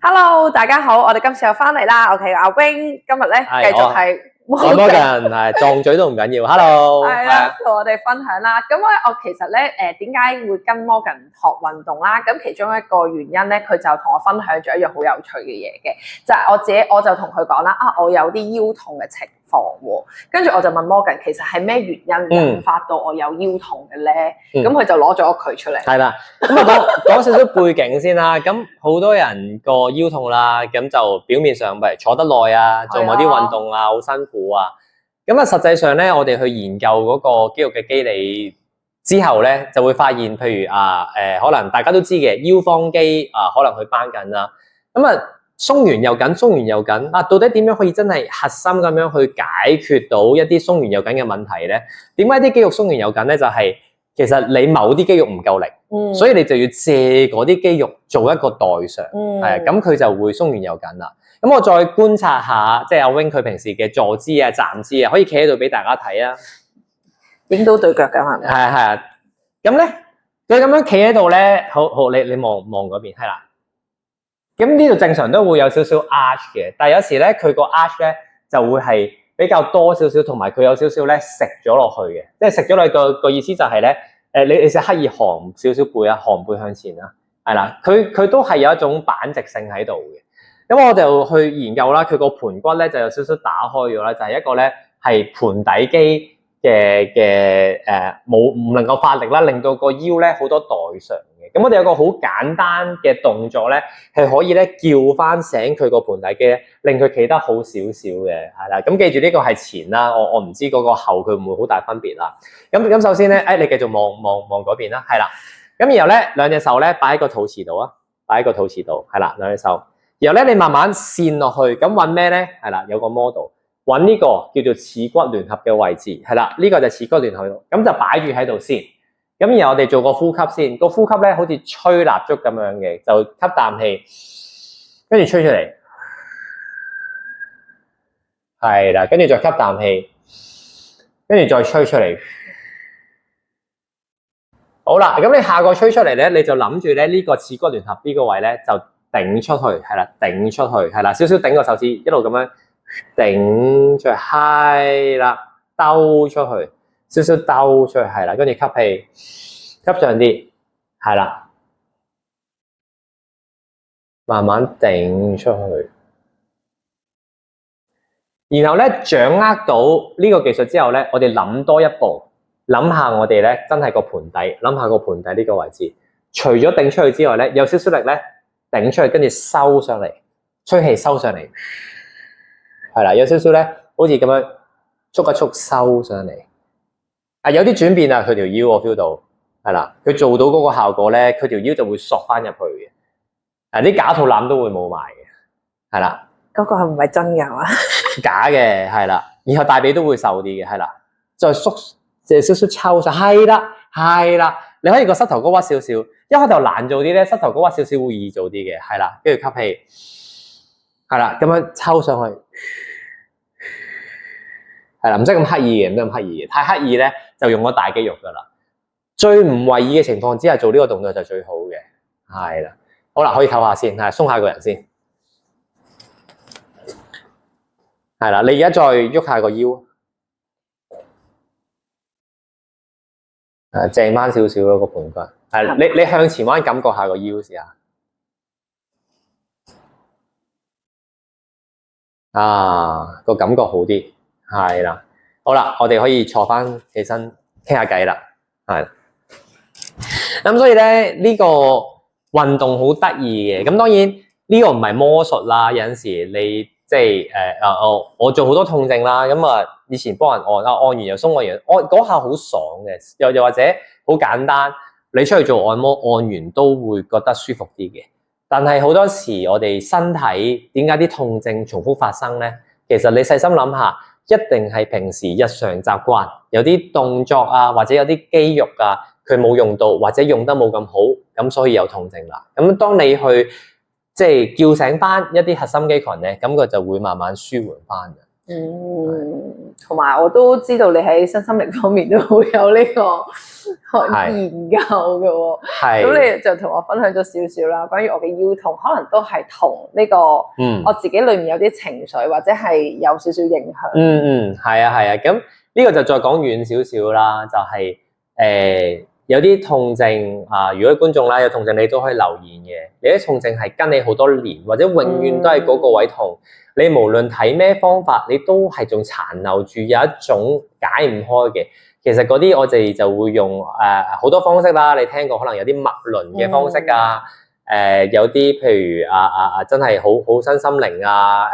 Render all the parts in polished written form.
Hello，大家好，我哋今次又翻嚟啦。OK，阿 Wing 今日咧繼續係摩根係撞嘴都唔緊要。Hello，係啦，同我哋分享啦。咁我其實咧點解會跟 Morgan 學運動啦？咁其中一個原因咧，佢就同我分享咗一樣好有趣嘅嘢嘅，就係我就同佢講啦，我有啲腰痛嘅情況喎。跟住我就問 Morgan，其實係咩原因引發到我有腰痛嘅咧？咁佢就攞咗佢出嚟。係啦，咁啊講少少背景先啦。咁好多人個腰痛啦，咁就表面上咪坐得耐啊，做某啲運動啊，好辛苦啊。咁啊，實際上咧，我哋去研究嗰個肌肉嘅機理之後咧，就會發現，譬如可能大家都知嘅腰方肌可能佢繃緊啦。咁啊，鬆完又緊，鬆完又緊啊！到底點樣可以真係核心咁樣去解決到一啲鬆完又緊嘅問題咧？點解啲肌肉鬆完又緊咧？就係其實你某啲肌肉唔夠力，所以你就要借嗰啲肌肉做一個代償，係咁佢就會鬆完又緊啦。咁我再觀察下，即係阿 Wing 佢平時嘅坐姿啊、站姿啊，可以企喺度俾大家睇啊。影到對腳㗎係咪？係啊。咁咧，佢咁樣企喺度咧，好，你望嗰邊，係啦。咁呢度正常都會有少少 arch 嘅，但係有時咧佢個 arch 咧就會係比較多少少，同埋佢有少少咧食咗落去嘅，即係食咗落去個意思就係咧，你就刻意寒少少背啊，寒背向前啦，係啦，佢都係有一種板直性喺度嘅。咁我就去研究啦，佢個盤骨咧就有少少打開咗啦，就係一個咧係盤底肌嘅唔能夠發力啦，令到個腰咧好多代償嘅。咁我哋有個好簡單嘅動作咧，係可以咧叫翻醒佢個盤底肌咧，令佢企得好少少嘅，係啦。咁記住呢個係前啦，我唔知嗰個後佢會唔會好大分別啦。咁首先咧，你繼續望嗰邊啦，係啦。咁然後咧兩隻手咧擺喺個肚臍度啊，擺喺個肚臍度，係啦，兩隻手。然後咧你慢慢扇落去，咁揾咩咧？係啦，有個 model。揾呢個叫做恥骨聯合嘅位置，係啦，呢個就恥骨聯合度，咁就擺住喺度先。咁然後我哋做個呼吸先，個呼吸咧好似吹蠟燭咁樣嘅，就吸啖氣，跟住吹出嚟，係啦，跟住再吸啖氣，跟住再吹出嚟。好啦，咁你下個吹出嚟咧，你就諗住咧呢個恥骨聯合呢個位咧就頂出去，係啦，頂出去，係啦，少少頂個手指，一路咁樣。頂出去，係啦，兜出去，少少兜出去，係啦，跟住吸氣，吸上啲，係啦，慢慢頂出去。然後咧，掌握到呢個技術之後咧，我哋諗多一步，諗下我哋咧真係個盤底，諗下個盤底呢個位置，除咗頂出去之外咧，有少少力咧頂出去，跟住收上嚟，吹氣收上嚟。係啦，有少少咧，好似咁樣捉一捉收上嚟。有啲轉變啊，佢條腰我 feel 到，係啦，佢做到嗰個效果咧，佢條腰就會索翻入去嘅。啲假肚腩都會冇埋嘅，係啦。嗰個係唔係真㗎嘛？假嘅，係啦。然後大髀都會瘦啲嘅，係啦。再縮，就少少抽上，係啦，係啦。你可以個膝頭哥屈少少，一開頭難做啲咧，膝頭哥屈少少會易做啲嘅，係啦。跟住吸氣。係啦，咁樣抽上去，係啦，唔使咁刻意嘅，唔使咁刻意嘅，太刻意咧就用咗大肌肉噶啦。最唔為意嘅情況之下做呢個動作就最好嘅，係啦。好啦，可以唞下先，係鬆下個人先，係啦。你而家再喐下個腰，正翻少少咯個盤骨，係你向前彎，感覺下個腰試下。個感覺好啲，係啦，好啦，我哋可以坐翻起身傾下偈啦，係。咁所以咧呢個運動好得意嘅，咁當然呢個唔係魔術啦，有陣時你即係我做好多痛症啦，咁啊以前幫人按完又鬆，按嗰下好爽嘅，又或者好簡單，你出去做按摩按完都會覺得舒服啲嘅。但係好多時我哋身體點解啲痛症重複發生咧？其實你細心諗下，一定係平時日常習慣有啲動作啊，或者有啲肌肉啊，佢冇用到，或者用得冇咁好，咁所以有痛症啦。咁當你去即係叫醒翻一啲核心肌群咧，咁佢就會慢慢舒緩翻嘅。同埋我都知道你喺身心靈方面都好有呢個研究嘅喎。咁你就同我分享咗少少啦，關於我嘅腰痛，可能都係同呢個我自己裏面有啲情緒或者係有少少影響。係啊。咁呢個就再講遠少少啦，就係有啲痛症啊，如果觀眾啦有痛症，你都可以留言嘅。你啲痛症係跟你好多年，或者永遠都係嗰個位痛。你無論睇咩方法，你都係仲殘留住有一種解唔開嘅。其實嗰啲我哋就會用好多方式啦。你聽過可能有啲脈輪嘅方式啊，有啲譬如真係好身心靈啊，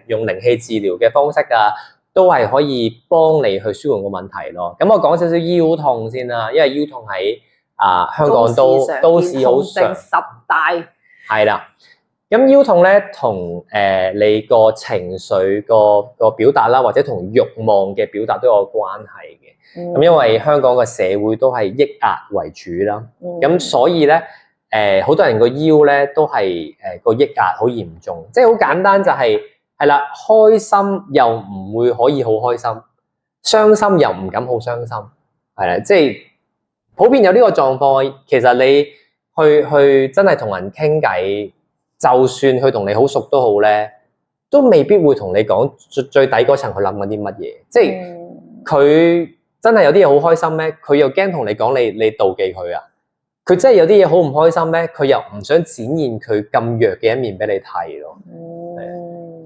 用靈氣治療嘅方式啊，都係可以幫你去舒緩個問題咯。咁我講少少腰痛先啦，因為腰痛喺香港都市好常十大係啦。咁腰痛咧，同你個情緒個表達啦，或者同慾望嘅表達都有關係嘅。咁因為香港嘅社會都係抑壓為主啦，咁所以咧好多人個腰咧都係個抑壓好嚴重，即係好簡單就係啦，開心又唔會可以好開心，傷心又唔敢好傷心，係啦，即係普遍有呢個狀況。其實你去真係同人傾偈。就算佢同你好熟都好咧，都未必會同你講最底嗰層佢諗緊啲乜嘢。即係佢真係有啲嘢好開心咩？佢又驚同你講你妒忌佢啊！佢真係有啲嘢好唔開心咩？佢又唔想展現佢咁弱嘅一面俾你睇咯。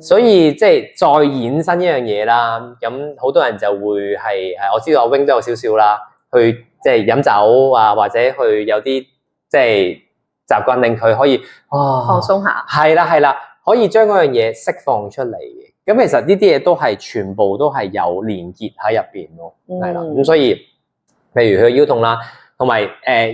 所以即係再衍生一樣嘢啦。咁好多人就會係我知道阿 Wing 都有少少啦，去即係飲酒啊，或者去有啲即係。習慣令佢可以放鬆下，係啦，可以將嗰樣嘢釋放出嚟嘅。咁其實呢啲嘢都係全部都係有連結喺入邊咯，係啦。咁所以，譬如佢腰痛啦，同埋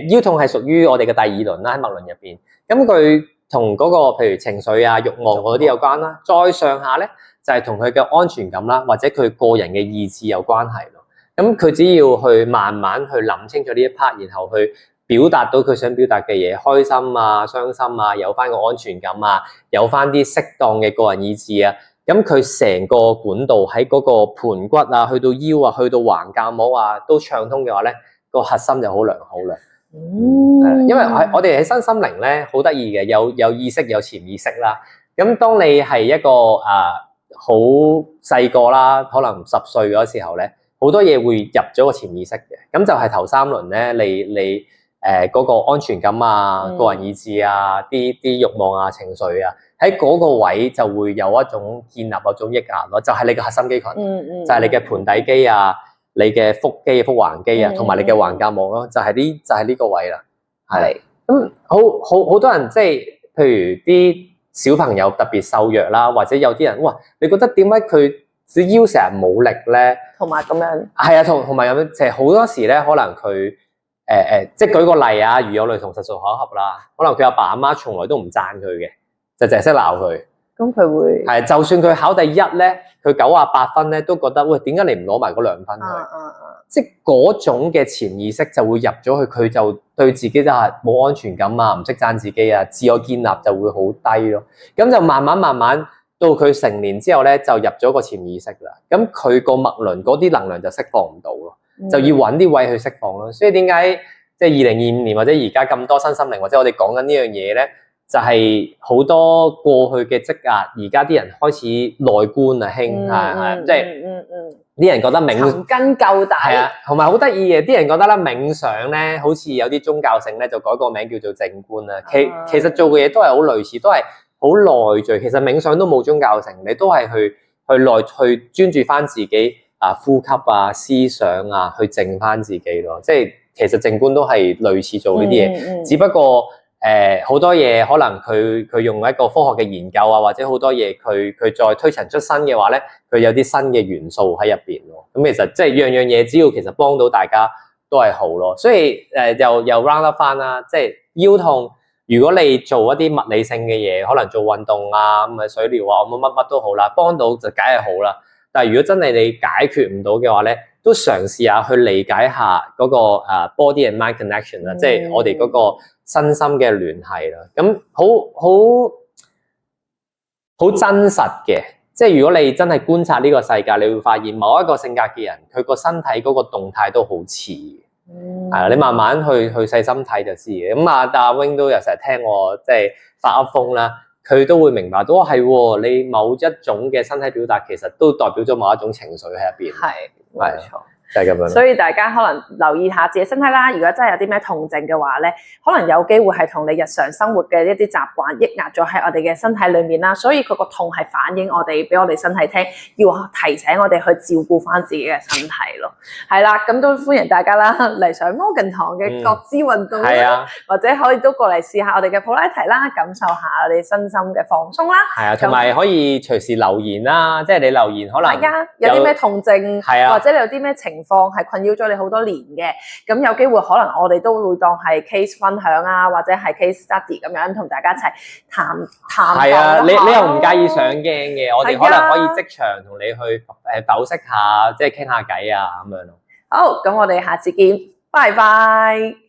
腰痛係屬於我哋嘅第二輪啦，喺脈輪入邊。咁佢同嗰個譬如情緒啊、慾望嗰啲有關啦。再上下咧就係同佢嘅安全感啦，或者佢個人嘅意志有關係咯。咁佢只要去慢慢去諗清楚呢一 part，然後去表達到佢想表達嘅嘢，開心啊、傷心啊，有翻個安全感啊，有翻啲適當嘅個人意志啊，咁佢成個管道喺嗰個盤骨啊，去到腰啊，去到橫膈膜啊，都暢通嘅話咧，個核心就好良好啦。因為我哋喺身心靈咧好得意嘅，有意識有潛意識啦。咁當你係一個好細個啦，可能10歲嗰時候咧，好多嘢會入咗個潛意識嘅。咁就係頭3輪咧，你嗰個安全感啊、個人意志啊、啲慾望啊、情緒啊，喺嗰個位就會有一種建立一種抑壓咯，就係你嘅核心肌群，就係你嘅盤底肌啊、你嘅腹肌、腹橫肌啊，同埋你嘅橫膈膜咯，就係呢個位啦。係咁好多人即係譬如啲小朋友特別瘦弱啦，或者有啲人哇，你覺得點解佢隻腰成日冇力咧？同埋咁樣係啊，同埋咁樣，其實好多時咧，可能佢。即係舉個例啊，如有雷同實屬巧合啦。可能佢阿爸阿媽從來都唔讚佢嘅，就淨係識鬧佢。咁佢會係，就算佢考第1咧，佢98分咧，都覺得喂，點解你唔攞埋嗰2分去？即係嗰種嘅潛意識就會入咗去，佢就對自己就係冇安全感啊，唔識讚自己啊，自我建立就會好低咯。咁就慢慢到佢成年之後咧，就入咗個潛意識啦。咁佢個脈輪嗰啲能量就釋放唔到咯。就要揾啲位去釋放咯，所以點解即係2025年或者而家咁多身心靈或者我哋講緊呢樣嘢咧，就係好多過去嘅積壓，而家啲人開始內觀啊，興即係啲人覺得尋根究底係啊，同埋好得意嘅，啲人覺得咧冥想咧，好似有啲宗教性咧，就改個名叫做靜觀啊。其實做嘅嘢都係好類似，都係好內聚。其實冥想都冇宗教性，你都係去專注翻自己。呼吸啊、思想啊，去靜翻自己咯。即係其實靜觀都係類似做呢啲嘢，只不過好多嘢可能佢用一個科學嘅研究啊，或者好多嘢佢再推陳出新嘅話咧，佢有啲新嘅元素喺入邊咯。咁其實即係樣樣嘢，只要其實幫到大家都係好咯。所以又 round up 翻啦，即係腰痛，如果你做一啲物理性嘅嘢，可能做運動啊、咁水療啊、乜都好啦，幫到就梗係好啦。但係如果真係你解決唔到嘅話咧，都嘗試下去理解下嗰個body and mind connection 啦，即係我哋嗰個身心嘅聯繫啦。咁好真實嘅，即係如果你真係觀察呢個世界，你會發現某一個性格嘅人，佢個身體嗰個動態都好似嘅。係啊，你慢慢去細心睇就知嘅。咁啊，但阿 Wing 都有成日聽我即係發噏風啦，佢都會明白到係喎，你某一種嘅身體表達其實都代表咗某一種情緒喺入邊。係，冇錯。就係咁樣。所以大家可能留意下自己身體啦。如果真係有啲咩痛症嘅話咧，可能有機會係同你日常生活嘅一啲習慣抑壓咗喺我哋嘅身體裏面啦。所以佢個痛係反映我哋俾我哋身體聽，要提醒我哋去照顧翻自己嘅身體咯。係啦，咁都歡迎大家啦嚟上摩根堂嘅覺知運動啦，或者可以都過嚟試下我哋嘅普拉提啦，感受下我哋身心嘅放鬆啦。係啊，同埋可以隨時留言啦，即係你留言可能有啲咩痛症，或者你有啲咩情況係困擾咗你好多年嘅，咁有機會可能我哋都會當係 case 分享啊，或者係 case study 咁樣同大家一齊談。係啊，你又唔介意上鏡嘅，我哋可能可以即場同你去剖析下，即係傾下偈啊咁樣咯。好，咁我哋下次見，拜拜。